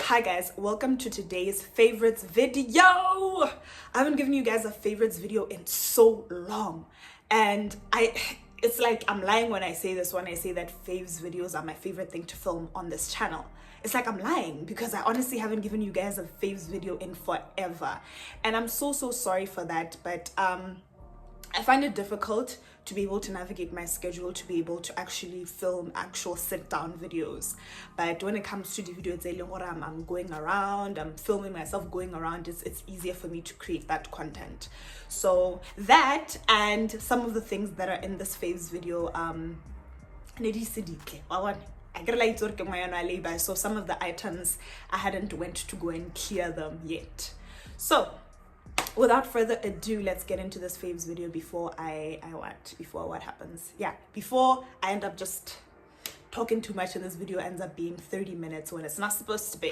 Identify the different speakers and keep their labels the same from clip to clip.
Speaker 1: Hi guys, welcome to today's favorites video. I haven't given you guys a favorites video in so long, and it's like I'm lying when I say this, when I say that faves videos are my favorite thing to film on this channel. It's like I'm lying because I honestly haven't given you guys a faves video in forever, and I'm so sorry for that. But I find it difficult to be able to navigate my schedule to be able to actually film actual sit-down videos. But when it comes to the videos, I'm going around, I'm filming myself going around, it's easier for me to create that content. So that and some of the things that are in this faves video, so some of the items I hadn't went to go and clear them yet. So without further ado, let's get into this faves video before what happens? Yeah, before I end up just talking too much and this video ends up being 30 minutes when it's not supposed to be.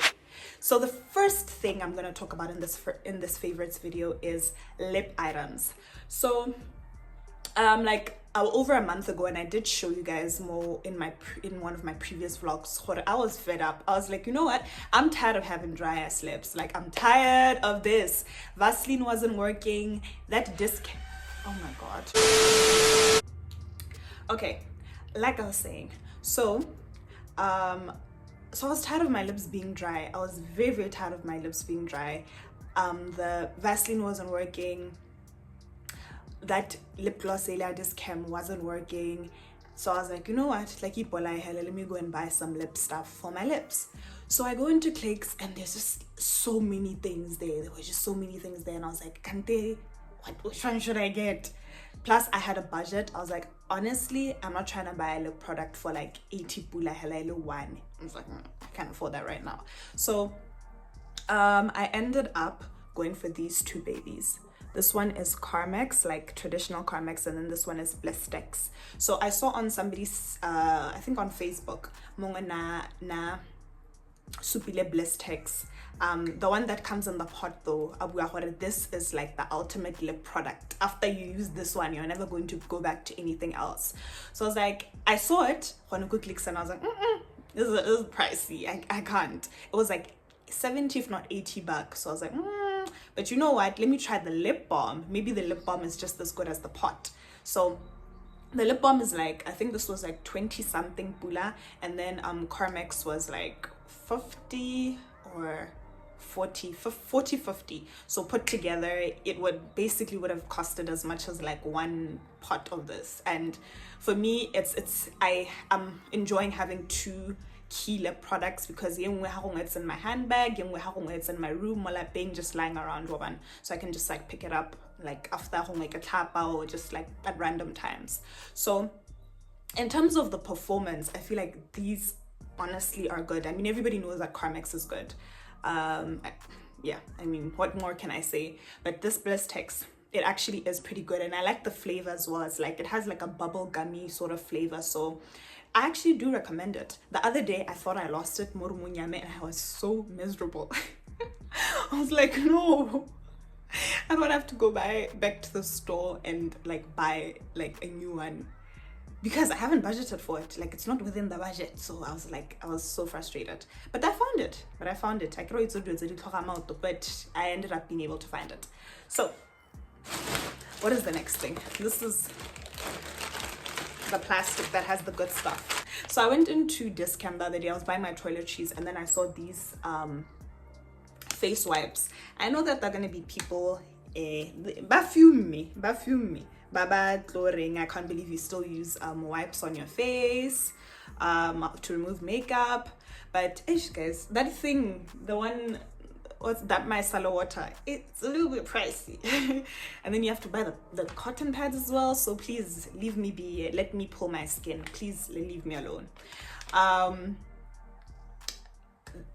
Speaker 1: So the first thing I'm going to talk about in this favorites video is lip items. So like over a month ago, and I did show you guys more in one of my previous vlogs, I was fed up. I was like, you know what, I'm tired of having dry ass lips. Like, I'm tired of this. Vaseline wasn't working, that disc, oh my god. Okay, like I was saying, so I was tired of my lips being dry. I was very tired of my lips being dry. The Vaseline wasn't working, that lip gloss Discam wasn't working. So I was like, you know what, like, let me go and buy some lip stuff for my lips. So I go into Clicks and there's just so many things there. There were just so many things there, and I was like, which one should I get? Plus I had a budget. I was like, honestly, I'm not trying to buy a lip product for like 80 pula one. I was like, I can't afford that right now. So I ended up going for these two babies. This one is Carmex, like traditional Carmex, and then this one is Blistex. So I saw on somebody's, I think on Facebook, na supile Blistex. The one that comes in the pot though, this is like the ultimate lip product. After you use this one, you're never going to go back to anything else. So I was like, I saw it on Clicks and I was like, this is pricey. I can't. It was like 70 if not 80 bucks. So I was like, but you know what, let me try the lip balm. Maybe the lip balm is just as good as the pot. So the lip balm is like, I think this was like 20 something pula, and then Carmex was like 50 or 40 50. So put together it would have costed as much as like one pot of this. And for me, I am enjoying having two key lip products because it's in my handbag, it's in my room while I'm being just lying around, so I can just like pick it up like after like a tapa or just like at random times. So in terms of the performance, I feel like these honestly are good. I mean, everybody knows that Carmex is good. Yeah, I mean, what more can I say? But this Blistex, it actually is pretty good, and I like the flavor as well. It's like, it has like a bubble gummy sort of flavor, so I actually do recommend it. The other day I thought I lost it, and I was so miserable. I was like, no, I don't have to go back to the store and like buy like a new one because I haven't budgeted for it. Like, it's not within the budget. So I was like, I was so frustrated. But I found it. I I ended up being able to find it. So what is the next thing? This is the plastic that has the good stuff. So I went into Discam the other day. I was buying my toiletries, and then I saw these face wipes. I know that they're gonna be people bafume baba chlorine. I can't believe you still use wipes on your face to remove makeup. But guys, that thing, the one, what's that, micellar water, it's a little bit pricey. And then you have to buy the cotton pads as well. So please leave me be, let me pull my skin, please leave me alone.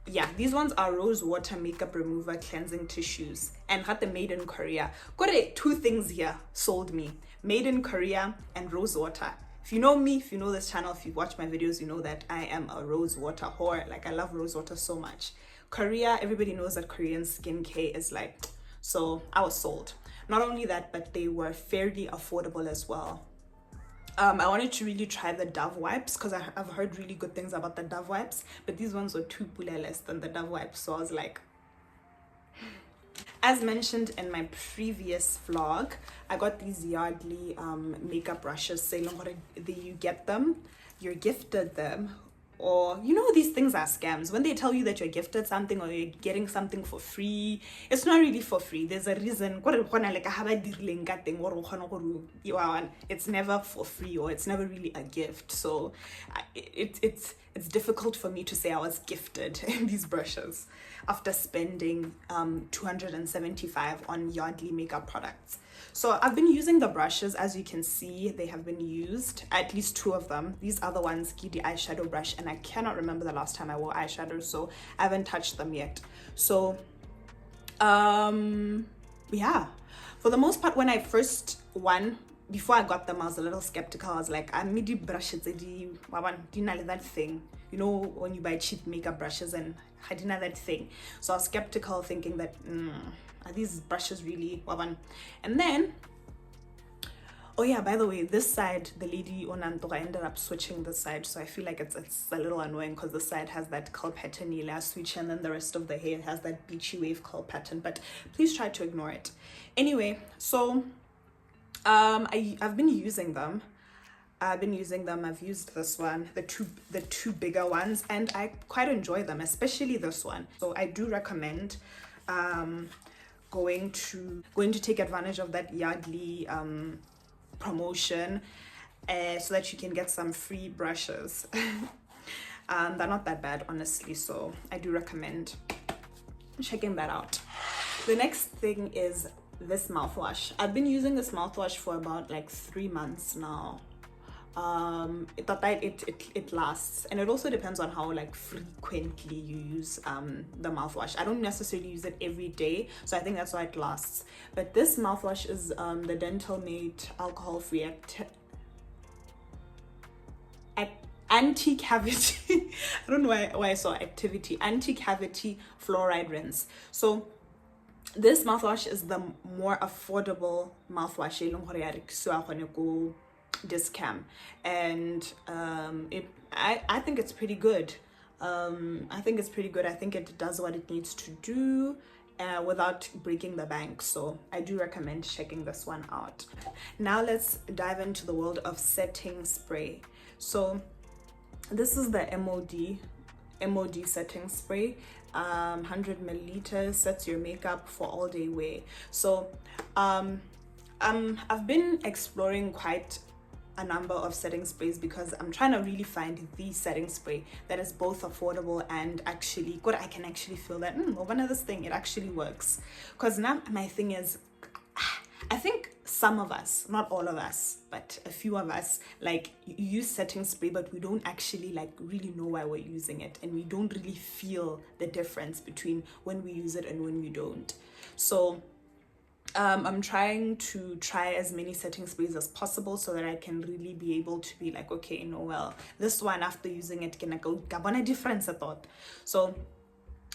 Speaker 1: Yeah, these ones are rose water makeup remover cleansing tissues, and had the made in Korea. Got it, two things here sold me: made in Korea and rose water. If you know me, if you know this channel, if you watch my videos, you know that I am a rose water whore. Like, I love rose water so much. Korea, everybody knows that Korean skincare is like, so I was sold. Not only that, but they were fairly affordable as well. I wanted to really try the Dove wipes because I've heard really good things about the Dove wipes, but these ones were too less than the Dove wipes, so I was like, as mentioned in my previous vlog, I got these Yardley makeup brushes. Say you get them, you're gifted them, or you know, these things are scams. When they tell you that you're gifted something or you're getting something for free, it's not really for free. There's a reason. It's never for free, or it's never really a gift. So it's difficult for me to say I was gifted these brushes after spending 275 on Yardley makeup products. So I've been using the brushes. As you can see, they have been used, at least 2 of them. These are the ones, Kgale eyeshadow brush, and I cannot remember the last time I wore eyeshadow, so I haven't touched them yet. So yeah, for the most part, when I first before I got them, I was a little skeptical. I was like, I midi brushes, that thing, you know, when you buy cheap makeup brushes, and I didn't have that thing. So I was skeptical, thinking that are these brushes really waban? And then, oh yeah, by the way, this side, the lady Onantoga ended up switching this side, so I feel like it's a little annoying because this side has that curl pattern last switch, and then the rest of the hair has that beachy wave curl pattern, but please try to ignore it. Anyway, so I've been using them. I've used this one, the two bigger ones, and I quite enjoy them, especially this one. So I do recommend going to take advantage of that Yardley promotion so that you can get some free brushes. They're not that bad, honestly, so I do recommend checking that out. The next thing is this mouthwash. I've been using this mouthwash for about like 3 months now. It lasts, and it also depends on how like frequently you use the mouthwash. I don't necessarily use it every day, so I think that's why it lasts. But this mouthwash is the Dentalmate alcohol-free anti-cavity I don't know why I saw activity, anti-cavity fluoride rinse. So this mouthwash is the more affordable mouthwash discam, and I think it's pretty good. I think it does what it needs to do without breaking the bank, so I do recommend checking this one out. Now let's dive into the world of setting spray. So this is the MOD setting spray. 100 milliliters, sets your makeup for all day wear. So I've been exploring quite a number of setting sprays because I'm trying to really find the setting spray that is both affordable and actually good. I can actually feel that one of this thing, it actually works. Because now my thing is, I think some of us, not all of us, but a few of us, like use setting spray, but we don't actually like really know why we're using it, and we don't really feel the difference between when we use it and when we don't. So I'm trying to try as many setting sprays as possible so that I can really be able to be like, okay, no, well, this one after using it can go a difference, I thought. So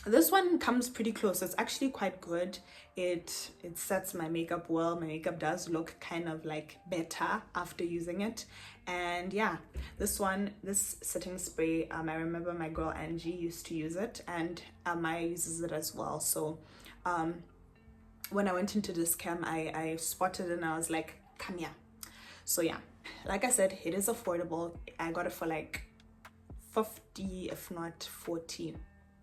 Speaker 1: this one comes pretty close. It's actually quite good. It sets my makeup well. My makeup does look kind of like better after using it. And yeah, this setting spray, I remember my girl Angie used to use it, and Maya uses it as well. So when I went into this cam, I spotted it and I was like, come here. So yeah, like I said, it is affordable. I got it for like 50, if not 40,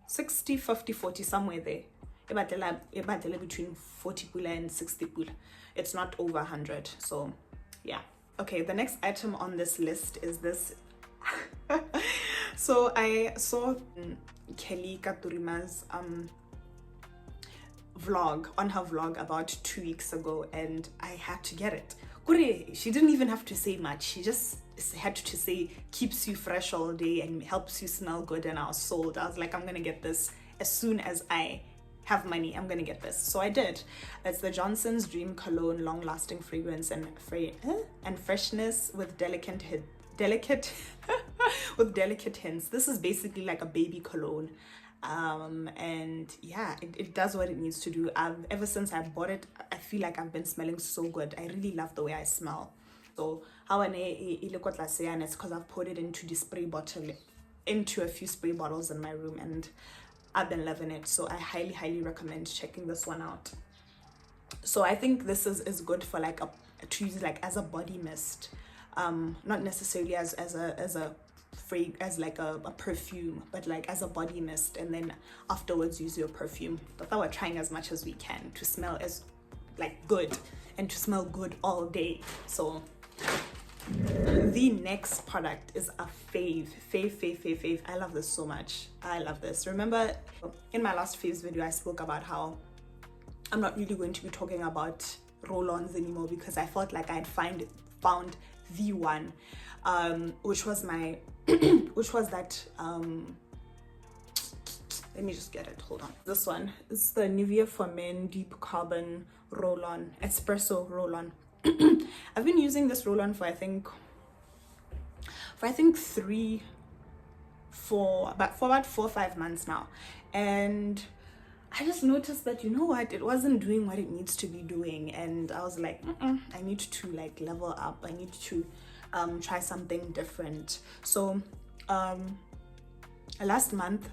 Speaker 1: 60, 50, 40, somewhere there. Between 40 pula and 60 pula. It's not over 100. So yeah. Okay, the next item on this list is this. So I saw Kgale Katurima's vlog, on her vlog about 2 weeks ago, and I had to get it. She didn't even have to say much. She just had to say keeps you fresh all day and helps you smell good, and I was sold. I was like, I'm gonna get this as soon as I have money. I'm gonna get this. So I did. It's the Johnson's Dream Cologne, long-lasting fragrance and freshness with delicate with delicate hints. This is basically like a baby cologne. And yeah, it does what it needs to do. Ever since I bought it, I feel like I've been smelling so good. I really love the way I smell. So how I look at and it's because I've put it into the spray bottle, into a few spray bottles in my room, and I've been loving it. So I highly recommend checking this one out. So I think this is good for like to use like as a body mist, not necessarily as a perfume, but like as a body mist, and then afterwards use your perfume. But we're trying as much as we can to smell as like good and to smell good all day. So the next product is a fave. I love this so much. I love this. Remember in my last faves video I spoke about how I'm not really going to be talking about roll-ons anymore, because I felt like I'd found the one, which was my which was that let me just get it, hold on. This one is the Nivea for Men Deep Carbon Roll-On, Espresso Roll-On. I've been using this roll-on for I think 4 or 5 months now, and I just noticed that, you know what, it wasn't doing what it needs to be doing, and I was like, I need to like level up. I need to try something different. So last month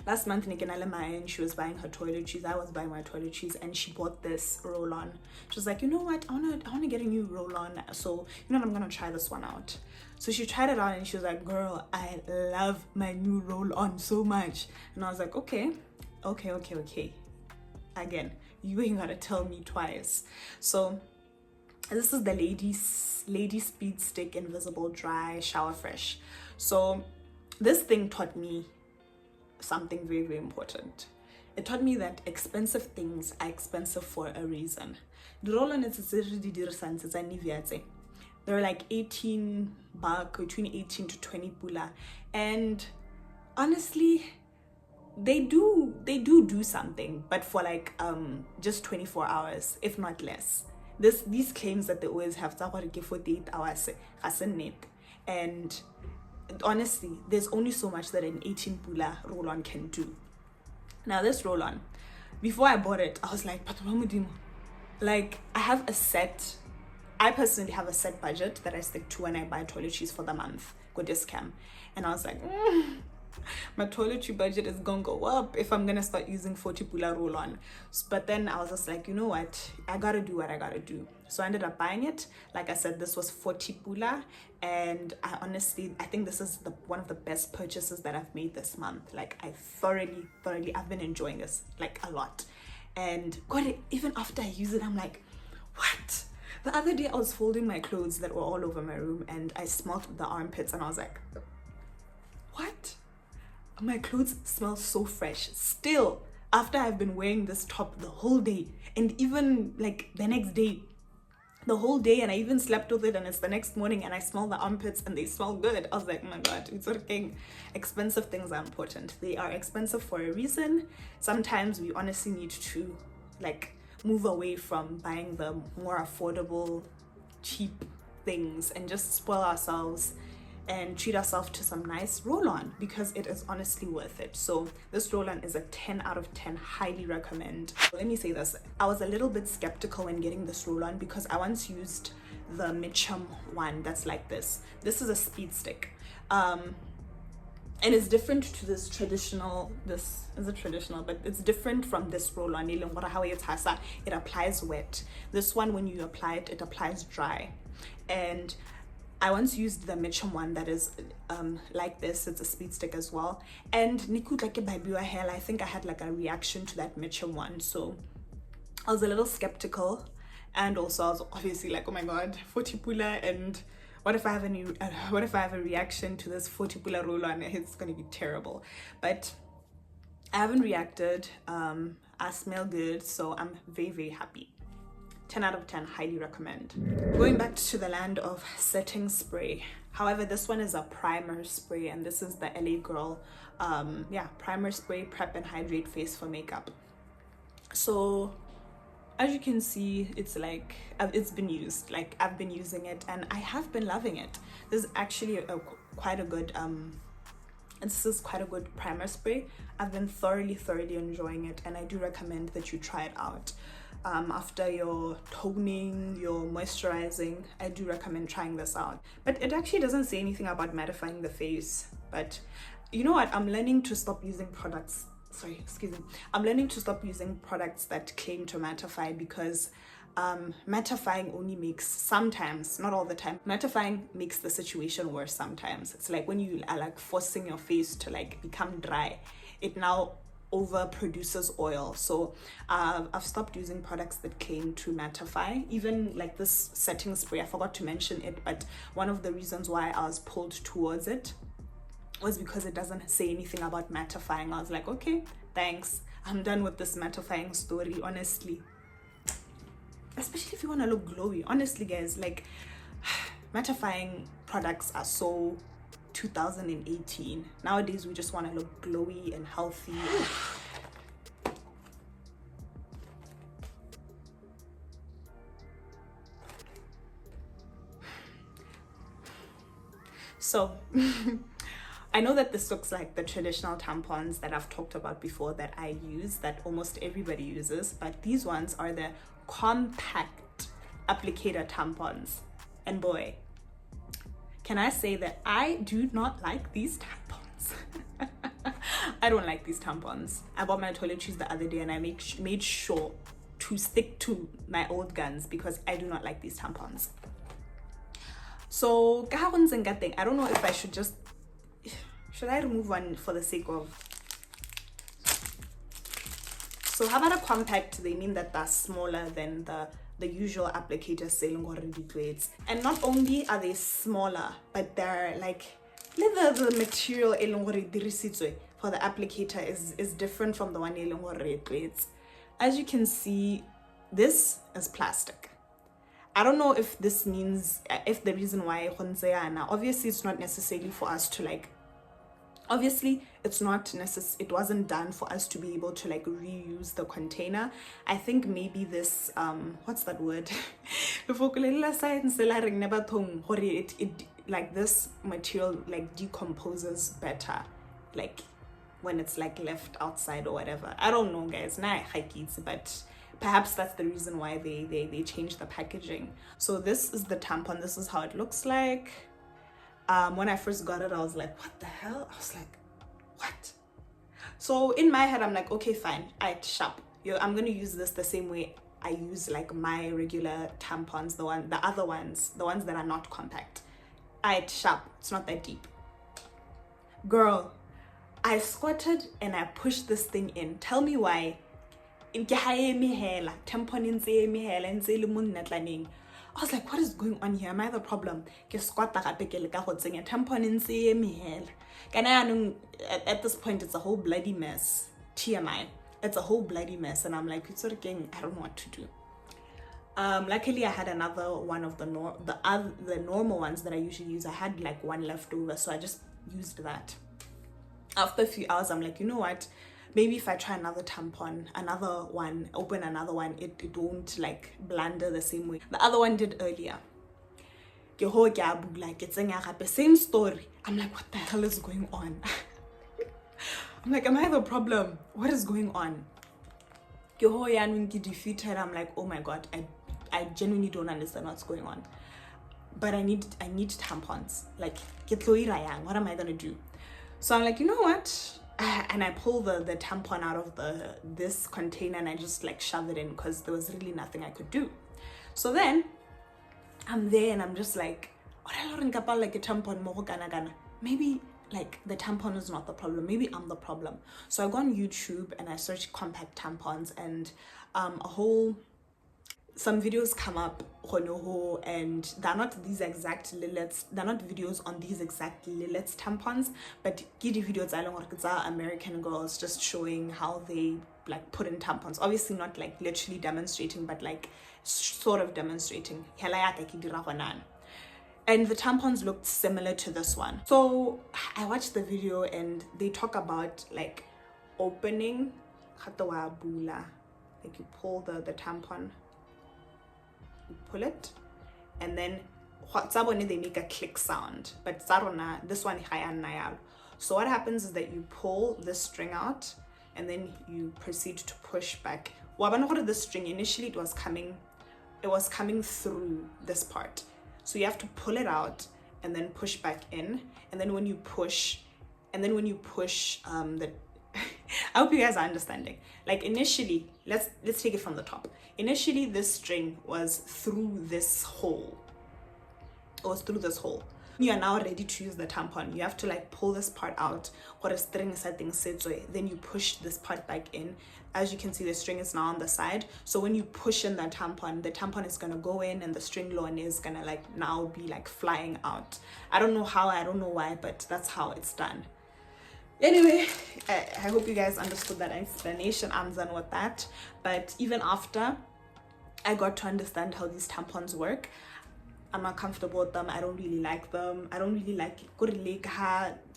Speaker 1: Nikinale, she was buying her toiletries, I was buying my toiletries, and she bought this roll-on. She was like, you know what, I wanna get a new roll-on, so you know what, I'm gonna try this one out. So she tried it out and she was like, girl, I love my new roll-on so much. And I was like, okay, again, you ain't gotta tell me twice. So this is the Lady Speedstick Invisible Dry Shower Fresh. So this thing taught me something very important. It taught me that expensive things are expensive for a reason. The roll-on is Nivea. They're like 18 bucks, between 18 to 20 pula, and honestly they do something, but for like just 24 hours, if not less. These claims that they always have 48 hours, and honestly there's only so much that an 18 pula roll-on can do. Now this roll-on, before I bought it, I was like, like I personally have a set budget that I stick to when I buy toiletries for the month, go discount, and I was like, my toiletry budget is gonna go up if I'm gonna start using 40 pula roll-on. But then I was just like, you know what, I gotta do what I gotta do. So I ended up buying it. Like I said, this was 40 pula, and I think this is one of the best purchases that I've made this month. Like I thoroughly I've been enjoying this like a lot. And God, even after I use it, I'm like, what? The other day I was folding my clothes that were all over my room, and I smelled the armpits, and I was like, what? My clothes smell so fresh still after I've been wearing this top the whole day, and even like the next day, the whole day, and I even slept with it, and it's the next morning and I smell the armpits and they smell good. I was like, oh my God, it's okay. Expensive things are important. They are expensive for a reason. Sometimes we honestly need to like move away from buying the more affordable, cheap things and just spoil ourselves and treat ourselves to some nice roll-on, because it is honestly worth it. So this roll-on is a 10 out of 10, highly recommend. Let me say this, I was a little bit skeptical when getting this roll-on because I once used the Mitchum one that's like this. This is a Speedstick, and it's different to this traditional, this is a traditional, but it's different from this roll-on. It applies wet. This one, when you apply it, it applies dry. And I once used the Mitchum one that is like this. It's a Speedstick as well. And I think I had like a reaction to that Mitchum one. So I was a little skeptical. And also I was obviously like, oh my God, 40 pula, and what if I have a reaction to this 40 pula roll-on? It's gonna be terrible. But I haven't reacted. I smell good, so I'm very happy. 10 out of 10, highly recommend. Going back to the land of setting spray. However, this one is a primer spray, and this is the LA Girl primer spray, prep and hydrate face for makeup. So as you can see, it's like it's been used. Like I've been using it and I have been loving it. This is actually quite a good And this is quite a good primer spray. I've been thoroughly enjoying it, and I do recommend that you try it out. After your toning, your moisturizing, I do recommend trying this out. But it actually doesn't say anything about mattifying the face. But you know what? I'm learning to stop using products. Sorry, excuse me. I'm learning to stop using products that claim to mattify, because mattifying only makes, sometimes, not all the time, mattifying makes the situation worse sometimes. It's like when you are like forcing your face to like become dry, it now over produces oil. So I've stopped using products that claim to mattify. Even like this setting spray, I forgot to mention it, but one of the reasons why I was pulled towards it was because it doesn't say anything about mattifying. I was like, okay, thanks, I'm done with this mattifying story, honestly. Especially if you want to look glowy, honestly guys, like mattifying products are so 2018. Nowadays we just want to look glowy and healthy. So I know that this looks like the traditional tampons that I've talked about before that I use, that almost everybody uses, but these ones are the compact applicator tampons. And boy, can I say that I do not like these tampons. I don't like these tampons. I bought my toiletries the other day and I made sure to stick to my old guns because I do not like these tampons. So I don't know if I should I remove one for the sake of. So how about a compact? They mean that they're smaller than the usual applicators selling already plates. And not only are they smaller, but they're like the material for the applicator is different from the one plates. As you can see, this is plastic. I don't know if this means, if the reason why obviously it's not necessarily for us to like, obviously it's not necessary, it wasn't done for us to be able to like reuse the container. I think maybe this what's that word, it like this material like decomposes better like when it's like left outside or whatever. I don't know guys, but perhaps that's the reason why they changed the packaging. So this is the tampon. This is how it looks like. When I first got it, I was like, what the hell? I was like, what? So in my head, I'm like, okay, fine. Sharp. I'm gonna use this the same way I use like my regular tampons, the other ones, the ones that are not compact. Sharp. It's not that deep. Girl, I squatted and I pushed this thing in. Tell me why. I was like, what is going on here? Am I the problem? At this point, it's a whole bloody mess. TMI. It's a whole bloody mess. And I'm like, I don't know what to do. Luckily, I had another one of the normal ones that I usually use. I had like one left over, so I just used that. After a few hours, I'm like, you know what? Maybe if I try another tampon, open another one, it won't like blunder the same way. The other one did earlier. Like it's the same story. I'm like, what the hell is going on? I'm like, am I the problem? What is going on? Defeated. I'm like, oh my god, I genuinely don't understand what's going on. But I need tampons. Like, what am I gonna do? So I'm like, you know what? And I pull the tampon out of this container and I just like shove it in because there was really nothing I could do. So then I'm there and I'm just like, like a tampon. Maybe like the tampon is not the problem. Maybe I'm the problem. So I go on YouTube and I search compact tampons and some videos come up and they're not these exact Lil-lets, they're not videos on these exact Lil-lets tampons, but giddy videos are American girls just showing how they like put in tampons. Obviously not like literally demonstrating, but like sort of demonstrating. And the tampons looked similar to this one. So I watched the video and they talk about like opening, like you pull the tampon, you pull it, and then they make a click sound, but this one So what happens is that you pull the string out and then you proceed to push back. The string, initially it was coming through this part. So you have to pull it out and then push back in. And then when you push, I hope you guys are understanding. Like initially, let's take it from the top. Initially, this string was through this hole. You are now ready to use the tampon. You have to like pull this part out, then you push this part back in. As you can see, the string is now on the side. So when you push in the tampon is gonna go in and the string loan is gonna like now be like flying out. I don't know how, I don't know why, but that's how it's done. Anyway, I hope you guys understood that explanation. I'm done with that. But even after I got to understand how these tampons work, I'm not comfortable with them. I don't really like them. I don't really like it.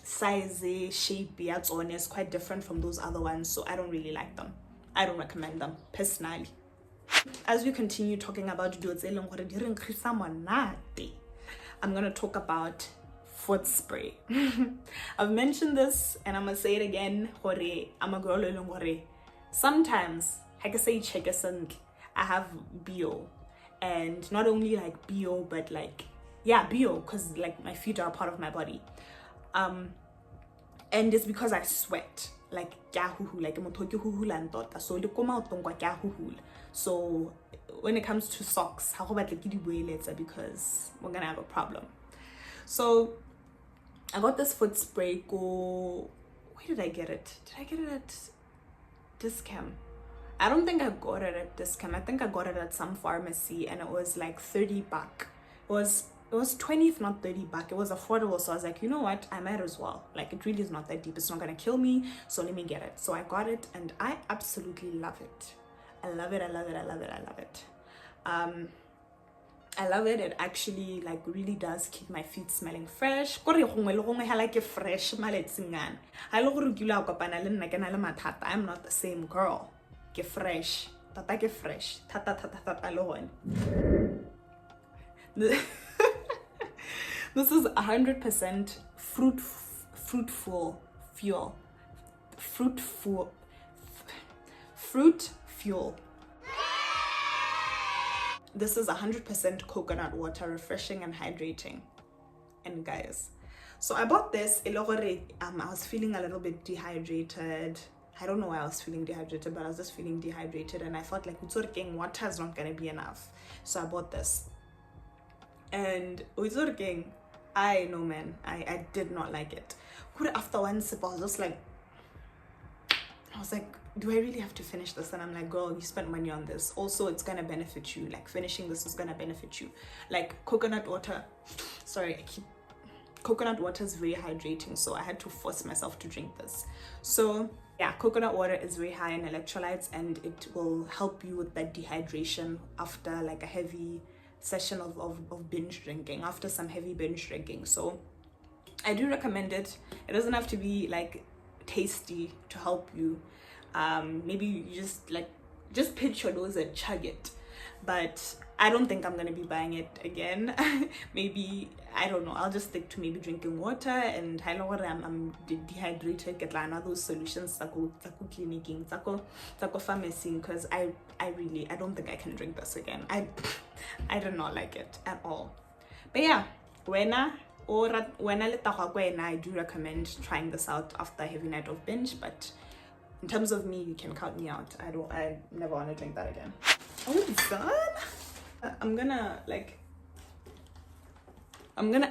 Speaker 1: Size, shape, is quite different from those other ones, so I don't really like them. I don't recommend them personally. As we continue talking about I'm gonna talk about foot spray. I've mentioned this and I'm gonna say it again. I'm a girl. Sometimes I can say I have BO. And not only like BO, but like, yeah, BO, because like my feet are a part of my body. And it's because I sweat. Like, so when it comes to socks, because we're gonna have a problem. So I got this foot spray. Where did I get it? Did I get it at Discam? I don't think I got it at Discount. I think I got it at some pharmacy and it was like 30 baht. It was 20 if not 30 baht. It was affordable, so I was like, you know what, I might as well. Like, it really is not that deep. It's not gonna kill me, so let me get it. So I got it and I absolutely love it. I love it. I love it. It actually like really does keep my feet smelling fresh. I'm not the same girl. Get fresh. Tata get fresh. Tata loan. This is 100% fruitful fuel. Fruit fuel. This is 100% coconut water, refreshing and hydrating. And guys, so I bought this. I was feeling a little bit dehydrated. I don't know why I was feeling dehydrated, but I was just feeling dehydrated and I felt like water is not gonna be enough. So I bought this. And I know, man, I did not like it. After one sip, I was like, do I really have to finish this? And I'm like, girl, you spent money on this. Also, it's gonna benefit you. Like, finishing this is gonna benefit you. Like, coconut water is very hydrating, so I had to force myself to drink this. So yeah, coconut water is very high in electrolytes and it will help you with that dehydration after like a heavy session of binge drinking, after some heavy binge drinking. So I do recommend it. It doesn't have to be like tasty to help you. Maybe you just pinch your nose and chug it. But I don't think I'm gonna be buying it again. Maybe, I don't know, I'll just stick to maybe drinking water, and I know what I'm dehydrated, get like another solutions taco clinicing, taco pharmacy, because I don't think I can drink this again. I did not like it at all. But yeah, when I do recommend trying this out after a heavy night of binge, but in terms of me, you can count me out. I never want to drink that again. Oh, it's done? I'm gonna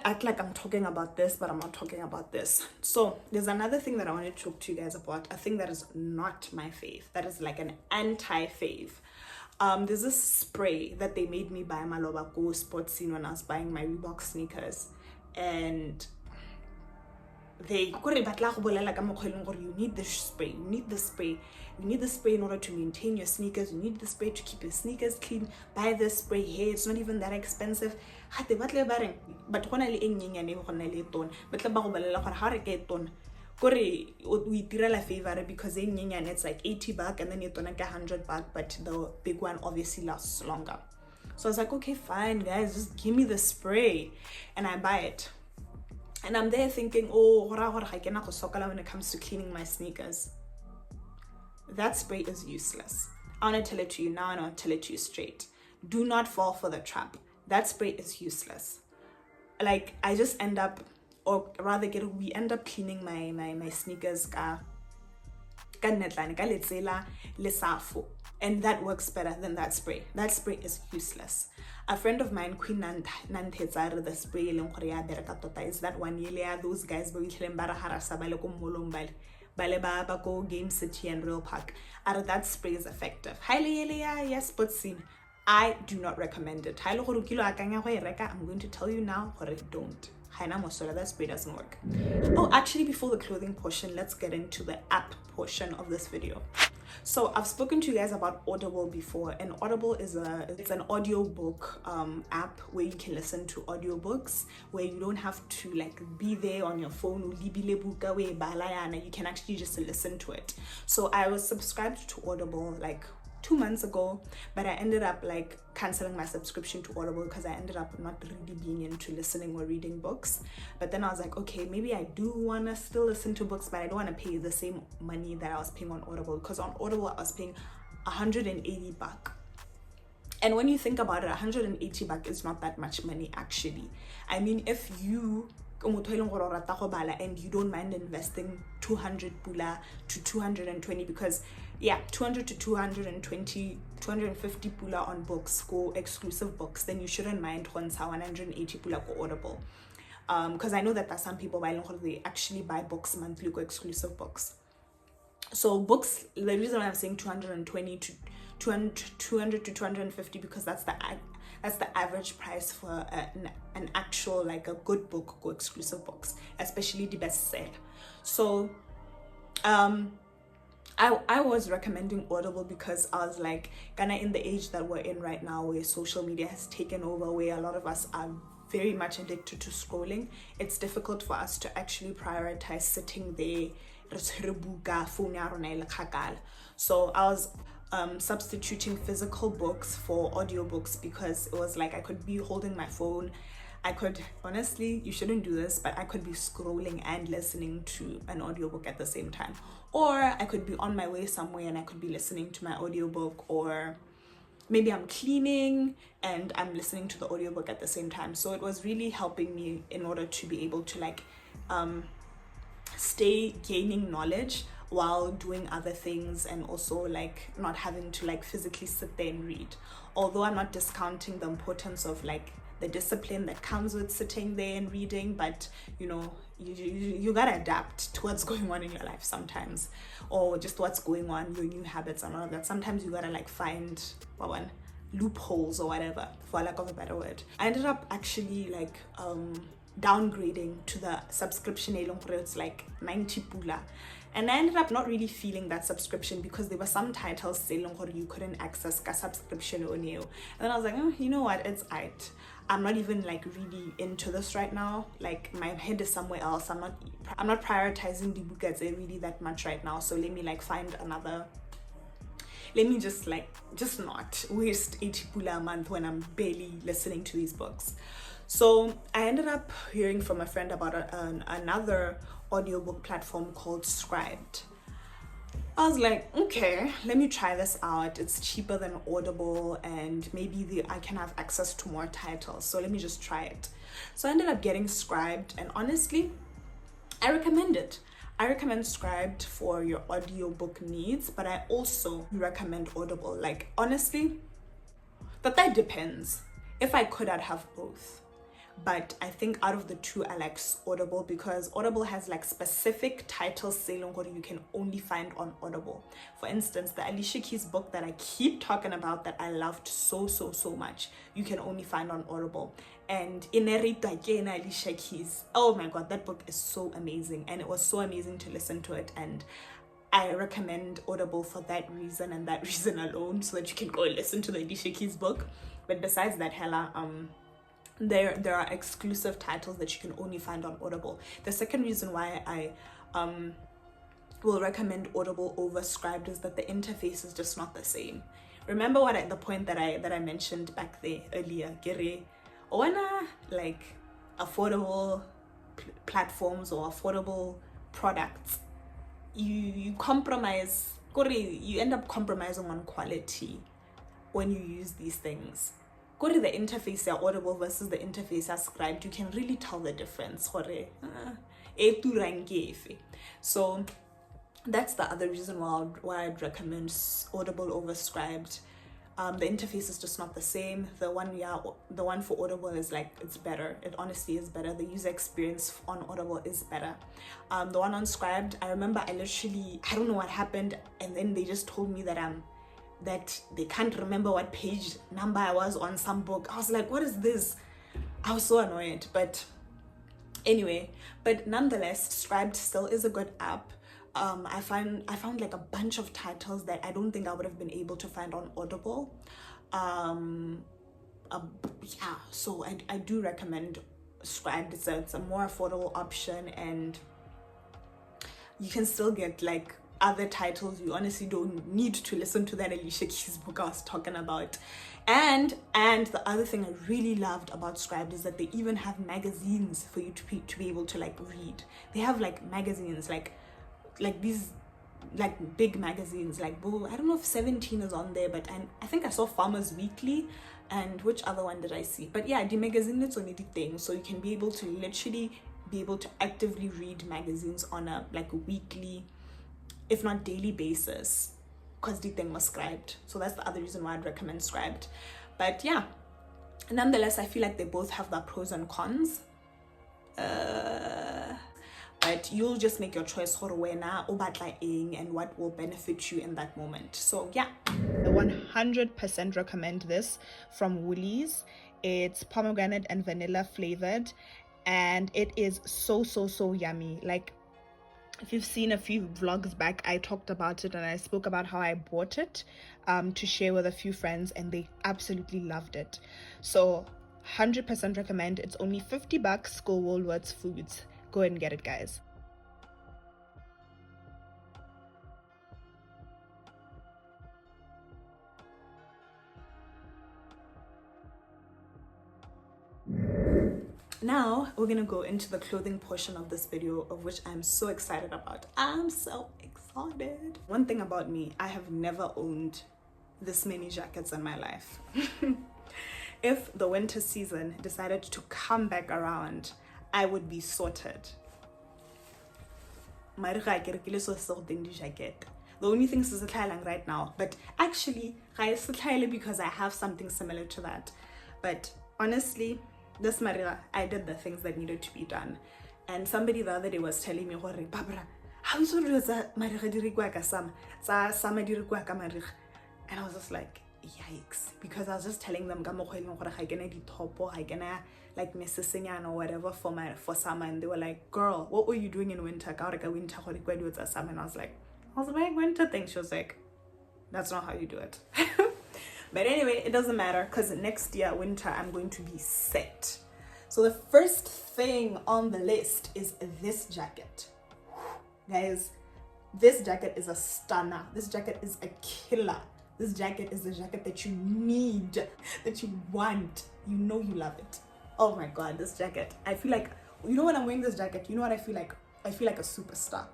Speaker 1: act like I'm talking about this, but I'm not talking about this. So there's another thing that I wanted to talk to you guys about, a thing that is not my fave, that is like an anti-fave. There's this spray that they made me buy Maloba Go Sportscene when I was buying my Reebok sneakers, and they you need this spray, you need this spray in order to maintain your sneakers, you need this spray to keep your sneakers clean, buy this spray. Hey, it's not even that expensive. But we tirela favor because it's like 80 baht and then you don't get 100 baht, but the big one obviously lasts longer. So I was like, okay, fine guys, just give me the spray, and I buy it. And I'm there thinking, oh, when it comes to cleaning my sneakers. That spray is useless. I want to tell it to you now, and I want to tell it to you straight. Do not fall for the trap. That spray is useless. Like, I just end up, or rather we end up cleaning my sneakers and that works better than that spray. That spray is useless. A friend of mine, Queen Nantezar, the spray is that one year, those guys go Game City and Real Park. That spray is effective. Highly, yes, Sportscene. I do not recommend it. I'm going to tell you now, don't. That spray doesn't work. Oh, actually, before the clothing portion, let's get into the app portion of this video. So I've spoken to you guys about Audible before, and Audible is an audiobook app where you can listen to audiobooks, where you don't have to like be there on your phone. You can actually just listen to it. So I was subscribed to Audible like 2 months ago, but I ended up like canceling my subscription to Audible because I ended up not really being into listening or reading books. But then I was like, okay, maybe I do want to still listen to books, but I don't want to pay the same money that I was paying on Audible, because on Audible I was paying $180. And when you think about it, $180 is not that much money actually. I mean, if you and you don't mind investing 200 pula to 220, because yeah, 200 to 220, 250 pula on books, go exclusive books, then you shouldn't mind 180 pula go Audible. Because I know that there's some people they actually buy books monthly, go exclusive books. So books, the reason why I'm saying 220 to 200 to 250, because that's the average price for an actual, like a good book, go exclusive books, especially the bestseller. So I was recommending Audible because I was like, kind of in the age that we're in right now, where social media has taken over, where a lot of us are very much addicted to scrolling. It's difficult for us to actually prioritize sitting there. So I was substituting physical books for audiobooks, because it was like I could be holding my phone. I could, honestly, you shouldn't do this, but I could be scrolling and listening to an audiobook at the same time. Or I could be on my way somewhere and I could be listening to my audiobook, or maybe I'm cleaning and I'm listening to the audiobook at the same time. So it was really helping me in order to be able to like stay gaining knowledge while doing other things, and also like not having to like physically sit there and read. Although I'm not discounting the importance of like the discipline that comes with sitting there and reading, but you know, you gotta adapt to what's going on in your life sometimes, or just what's going on, your new habits and all of that. Sometimes you gotta like find loopholes or whatever, for lack of a better word. I ended up actually like downgrading to the subscription. It's like 90 pula, and I ended up not really feeling that subscription, because there were some titles saying you couldn't access a subscription on you. And then I was like, oh, you know what, it's aight. I'm not even like really into this right now. Like my head is somewhere else. I'm not prioritizing the book really that much right now. So let me like find another. Let me just not waste 80 pula a month when I'm barely listening to these books. So I ended up hearing from a friend about another audiobook platform called Scribed. I was like, okay, let me try this out. It's cheaper than Audible, and maybe I can have access to more titles. So let me just try it. So I ended up getting Scribed, and honestly, I recommend it. I recommend Scribed for your audiobook needs, but I also recommend Audible. Like, honestly, that depends. If I could, I'd have both. But I think out of the two, I like Audible, because Audible has like specific titles you can only find on Audible. For instance, the Alicia Keys book that I keep talking about, that I loved so much, you can only find on Audible. And Inerita again, Alicia Keys, oh my god, that book is so amazing, and it was so amazing to listen to it. And I recommend Audible for that reason, and that reason alone, so that you can go and listen to the Alicia Keys book. But besides that, there are exclusive titles that you can only find on Audible. The second reason why I will recommend Audible over Scribed is that the interface is just not the same. Remember the point that I mentioned back there earlier, like affordable platforms or affordable products, you compromise, you end up compromising on quality when you use these things. Go to the interface ya Audible versus the interface ya Scribed, you can really tell the difference. So that's the other reason why I'd recommend Audible over Scribed. The interface is just not the same. The one for Audible is like, it's better. It honestly is better. The user experience on Audible is better. The one on Scribed, I remember I don't know what happened, and then they just told me that that they can't remember what page number I was on some book. I was like, what is this? I was so annoyed. But anyway, but nonetheless, Scribed still is a good app. I found like a bunch of titles that I don't think I would have been able to find on Audible. Yeah, so I do recommend Scribed. It's a more affordable option, and you can still get like other titles. You honestly don't need to listen to that Alicia Keys book I was talking about. And the other thing I really loved about Scribed is that they even have magazines for you to be able to like read. They have like magazines like these like big magazines, like I don't know if 17 is on there, but I think I saw Farmers Weekly, and which other one did I see? But yeah, the magazine is only the thing, so you can be able to literally be able to actively read magazines on a like a weekly, if not daily basis, because the thing was Scribed. So that's the other reason why I'd recommend Scribed. But yeah, nonetheless, I feel like they both have their pros and cons. But you'll just make your choice and what will benefit you in that moment. So yeah, I 100% recommend this from Woolies. It's pomegranate and vanilla flavored, and it is so yummy. Like, if you've seen a few vlogs back, I talked about it and I spoke about how I bought it to share with a few friends, and they absolutely loved it. So 100% recommend. It's only $50. Go Woolworths Foods. Go ahead and get it, guys. Now we're gonna go into the clothing portion of this video, of which I'm so excited about. I'm so excited. One thing about me, I have never owned this many jackets in my life. If the winter season decided to come back around, I would be sorted. The only thing is right now, but actually because I have something similar to that. But honestly, this Maria, I did the things that needed to be done. And somebody the other day was telling me, Barbara, how is it Maria dirigwa some and I was just like, yikes, because I was just telling them like or whatever for summer, and they were like, girl, what were you doing in winter? And I was like, I was wearing winter things. She was like, that's not how you do it. But anyway, it doesn't matter, because next year winter I'm going to be set. So the first thing on the list is this jacket. Guys, this jacket is a stunner. This jacket is a killer. This jacket is the jacket that you need, that you want. You know you love it. Oh my god, this jacket. I feel like, you know, when I'm wearing this jacket, you know what I feel like? I feel like a superstar.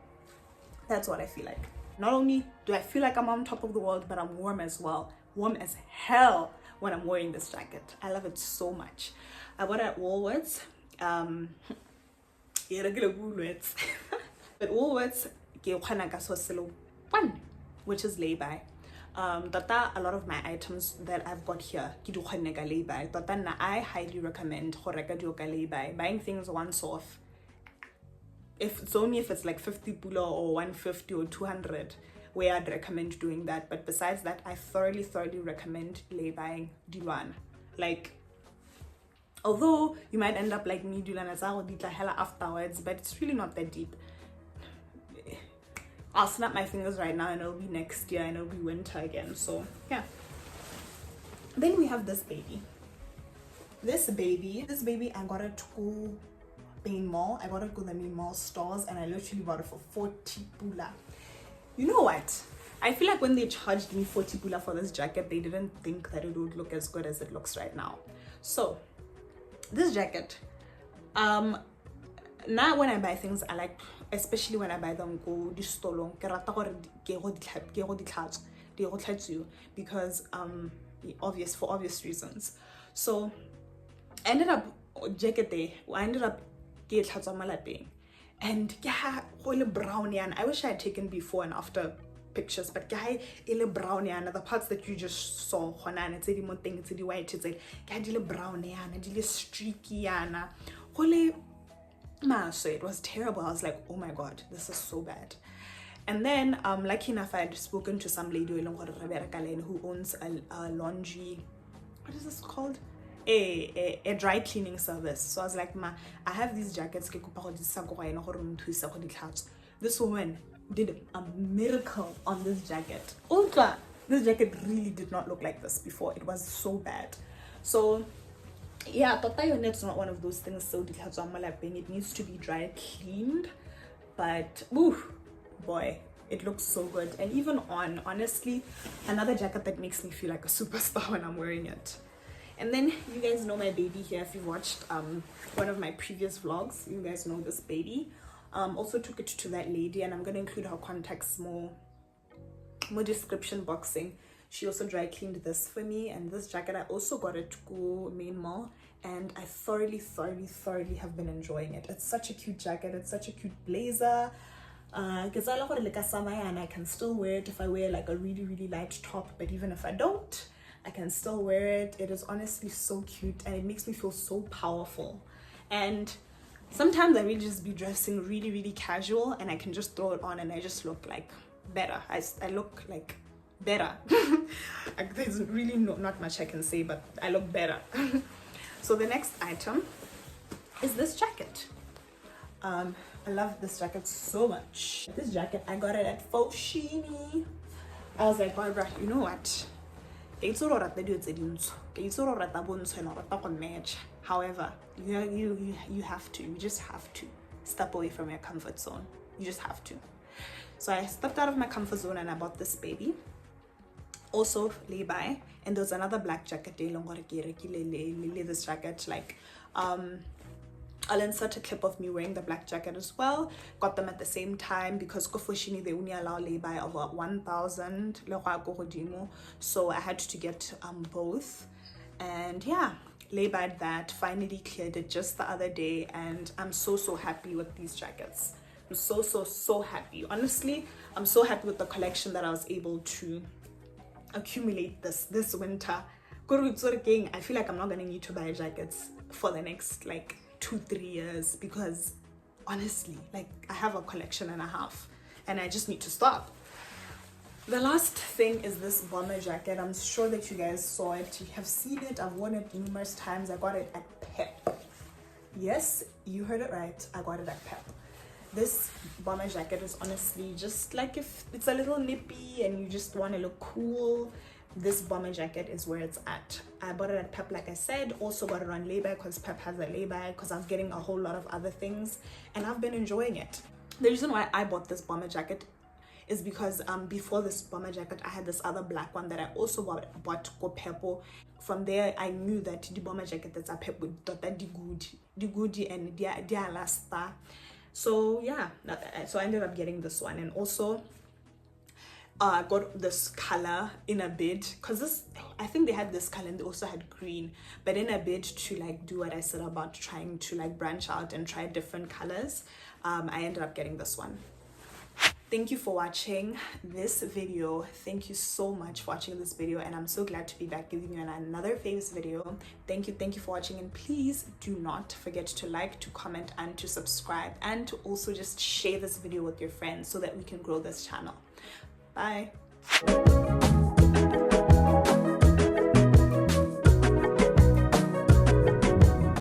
Speaker 1: That's what I feel like. Not only do I feel like I'm on top of the world, but I'm warm as well. Warm as hell when I'm wearing this jacket. I love it so much. I bought it at Woolworths. But Woolworths, which is lay-by. A lot of my items that I've got here, I highly recommend buying things once off. If it's like 50 pula or 150 or 200, where I'd recommend doing that. But besides that, I thoroughly recommend lay-buying Dilan. Like, although you might end up like me, Dilan afterwards, but it's really not that deep. I'll snap my fingers right now and it'll be next year and it'll be winter again. So yeah. Then we have this baby. This baby I got it to Main Mall. I got it to the Main Mall stores, and I literally bought it for 40 pula. You know what? I feel like when they charged me 40 pula for this jacket, they didn't think that it would look as good as it looks right now. So this jacket, now when I buy things, I like, especially when I buy them go di stolong, ke rata gore ke go di tlhatswe because for obvious reasons. So I ended up jacket day. I ended up ke tlhatswa malapeng, and yeah, go brown yan. I wish I had taken before and after pictures, but guy ile brown yana, the parts that you just saw honana tse di mo teng tse di white tse ga di le brown yana, di le streaky yana, hole so it was terrible. I was like, oh my god, this is so bad. And then lucky enough, I had spoken to some lady who owns a laundry, what is this called, a dry cleaning service. So I was like, ma, I have these jackets. This woman did a miracle on this jacket. Ultra, this jacket really did not look like this before. It was so bad. So yeah, it's not one of those things. So it needs to be dry cleaned, but ooh, boy, it looks so good. And even on, honestly, another jacket that makes me feel like a superstar when I'm wearing it. And then you guys know my baby here. If you watched one of my previous vlogs, you guys know this baby. Also took it to that lady, and I'm going to include her contacts more description boxing. She also dry cleaned this for me, and this jacket I also got at Go Main Mall, and I thoroughly have been enjoying it. It's such a cute jacket. It's such a cute blazer. I can still wear it if I wear like a really light top, but even if I don't, I can still wear it. It is honestly so cute, and it makes me feel so powerful. And sometimes I really just be dressing really casual, and I can just throw it on and I just look like better. I look like better. There's really not much I can say, but I look better. So the next item is this jacket. I love this jacket so much. This jacket, I got it at Foschini. I was like, Barbara, you know what? However, you have to, you just have to step away from your comfort zone. You just have to. So I stepped out of my comfort zone and I bought this baby. Also lay by, and there's another black jacket. This jacket, like I'll insert a clip of me wearing the black jacket as well. Got them at the same time because Foschini they only allow lay-by of 1,000. So I had to get both. And yeah, lay-by that, finally cleared it just the other day, and I'm so happy with these jackets. I'm so happy. Honestly, I'm so happy with the collection that I was able to accumulate this winter. I feel like I'm not gonna need to buy jackets for the next like 2-3 years, because honestly, like, I have a collection and a half and I just need to stop. The last thing is this bomber jacket. I'm sure that you guys saw it, you have seen it, I've worn it numerous times. I got it at Pep. Yes, you heard it right, I got it at Pep. This bomber jacket is honestly just like, if it's a little nippy and you just want to look cool, this bomber jacket is where it's at. I bought it at Pep, like I said. Also got it on lay-by because Pep has a lay-by, because I was getting a whole lot of other things and I've been enjoying it. The reason why I bought this bomber jacket is because before this bomber jacket I had this other black one that I also bought go Pepo. From there I knew that the bomber jacket that's a Pep with the good and dia last. So yeah, so I ended up getting this one. And also I got this color in a bid, because this, I think they had this color and they also had green, but in a bid to like do what I said about trying to like branch out and try different colors, I ended up getting this one. Thank you for watching this video. Thank you so much for watching this video, and I'm so glad to be back giving you another FAVES video. Thank you for watching, and please do not forget to like, to comment, and to subscribe, and to also just share this video with your friends so that we can grow this channel. Bye.